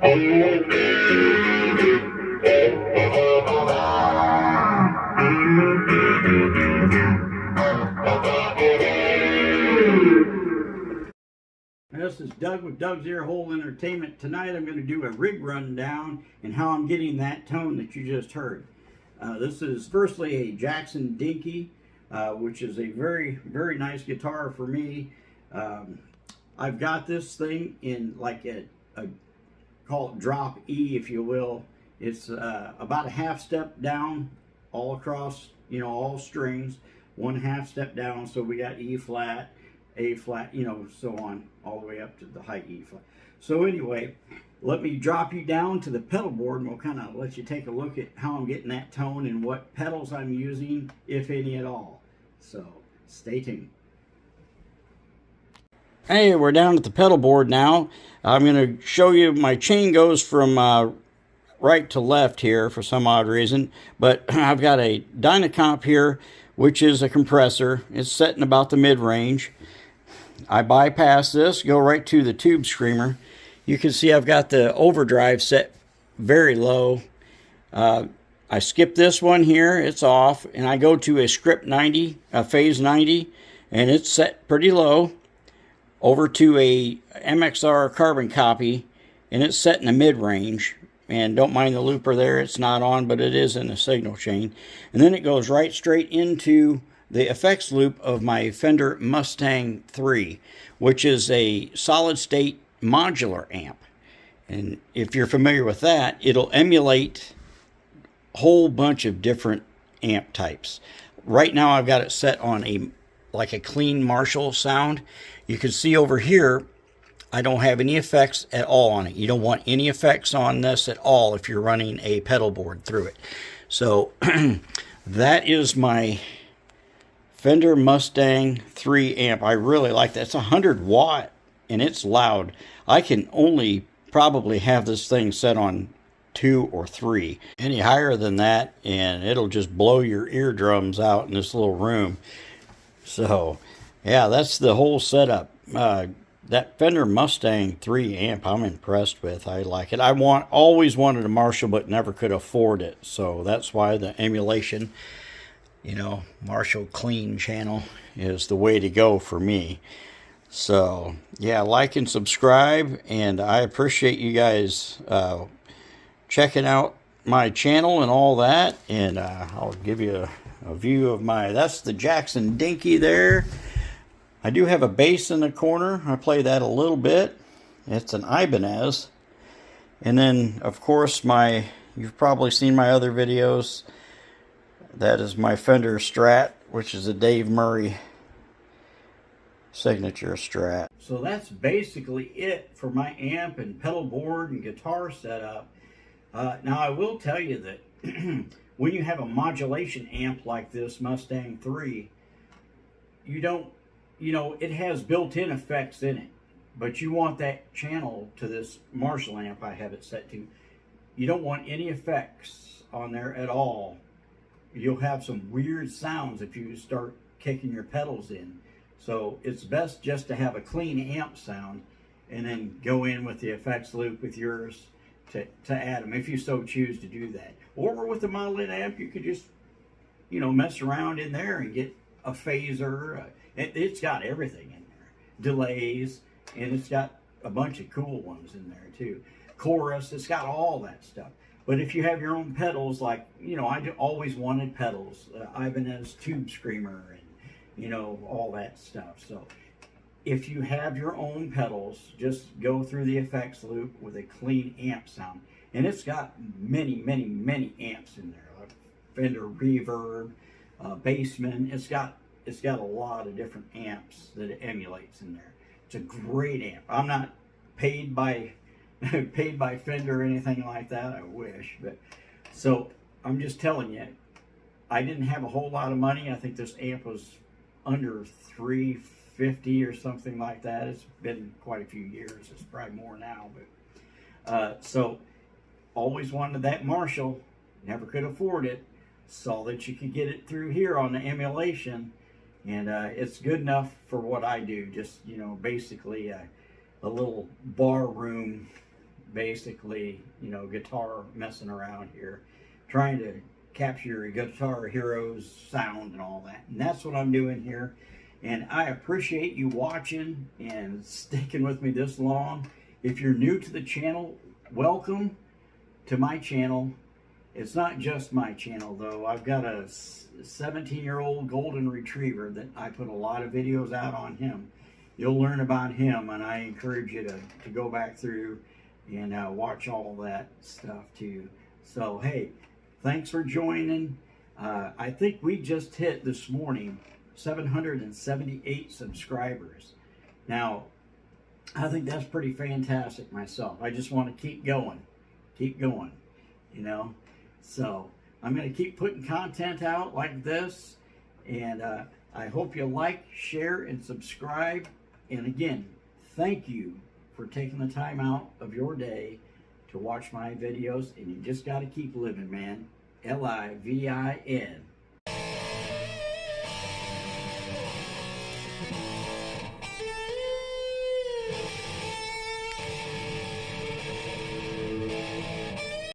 This is Doug with Doug's Earhole Entertainment. Tonight I'm going to do a rig rundown and how I'm getting that tone that you just heard. This is firstly a Jackson Dinky, which is a very, very nice guitar for me. I've got this thing in like a call it drop E, if you will. It's about a half step down all across, you know, all strings, 1/2 step down. So we got E flat, A flat, you know, so on, all the way up to the high E flat. So anyway, let me drop you down to the pedal board and we'll kind of let you take a look at how I'm getting that tone and what pedals I'm using, if any at all. So stay tuned. Hey, we're down at the pedal board now. I'm going to show you my chain goes from right to left here for some odd reason, but I've got a Dynacomp here, which is a compressor. It's set in about the mid-range. I bypass this, go right to the tube screamer. You can see I've got the overdrive set very low. I skip this one here, it's off, and I go to a script 90, a phase 90, and it's set pretty low. Over to a MXR carbon copy, and it's set in the mid-range. And don't mind the looper there, it's not on, but it is in the signal chain. And then it goes right straight into the effects loop of my Fender Mustang 3, which is a solid state modular amp. And if you're familiar with that, it'll emulate a whole bunch of different amp types. Right now I've got it set on like a clean Marshall sound. You can see over here I don't have any effects at all on it. You don't want any effects on this at all if you're running a pedal board through it. So that is my Fender Mustang 3 amp. I really like that. It's 100 watt and it's loud. I can only probably have this thing set on 2 or 3. Any higher than that and it'll just blow your eardrums out in this little room. So yeah, that's the whole setup. That Fender Mustang 3 amp I'm impressed with. I like it. I always wanted a Marshall but never could afford it. So that's why the emulation, you know, Marshall Clean channel is the way to go for me. So yeah, like and subscribe, and I appreciate you guys checking out my channel and all that. And I'll give you a view of that's the Jackson Dinky there. I do have a bass in the corner. I play that a little bit. It's an Ibanez. And then, of course, you've probably seen my other videos. That is my Fender Strat, which is a Dave Murray signature Strat. So that's basically it for my amp and pedal board and guitar setup. Now, I will tell you that when you have a modulation amp like this Mustang 3, you know, it has built-in effects in it, but you want that channel to this Marshall amp I have it set to. You don't want any effects on there at all. You'll have some weird sounds if you start kicking your pedals in. So it's best just to have a clean amp sound and then go in with the effects loop with yours to add them if you so choose to do that. Or with the Model N amp, you could just, you know, mess around in there and get a phaser. It's got everything in there. Delays, and it's got a bunch of cool ones in there too. Chorus, it's got all that stuff. But if you have your own pedals, like, you know, I always wanted pedals. Ibanez Tube Screamer and, you know, all that stuff. So if you have your own pedals, just go through the effects loop with a clean amp sound. And it's got many, many, many amps in there. Like Fender Reverb, Bassman. It's got a lot of different amps that it emulates in there. It's a great amp. I'm not paid by Fender or anything like that. I wish, but so I'm just telling you, I didn't have a whole lot of money. I think this amp was under $350 or something like that. It's been quite a few years. It's probably more now, but so always wanted that Marshall. Never could afford it. Saw that you could get it through here on the emulation, and it's good enough for what I do. Just, you know, basically a little bar room basically, you know, guitar messing around here, trying to capture your Guitar Hero's sound and all that. And that's what I'm doing here. And I appreciate you watching and sticking with me this long. If you're new to the channel, welcome to my channel. It's not just my channel though. I've got a 17-year-old golden retriever that I put a lot of videos out on him. You'll learn about him, and I encourage you to go back through and watch all that stuff too. So hey, thanks for joining. I think we just hit this morning 778 subscribers. Now, I think that's pretty fantastic myself. I just want to keep going, you know. So I'm going to keep putting content out like this, and I hope you like, share, and subscribe. And again, thank you for taking the time out of your day to watch my videos. And you just got to keep living, man. Livin.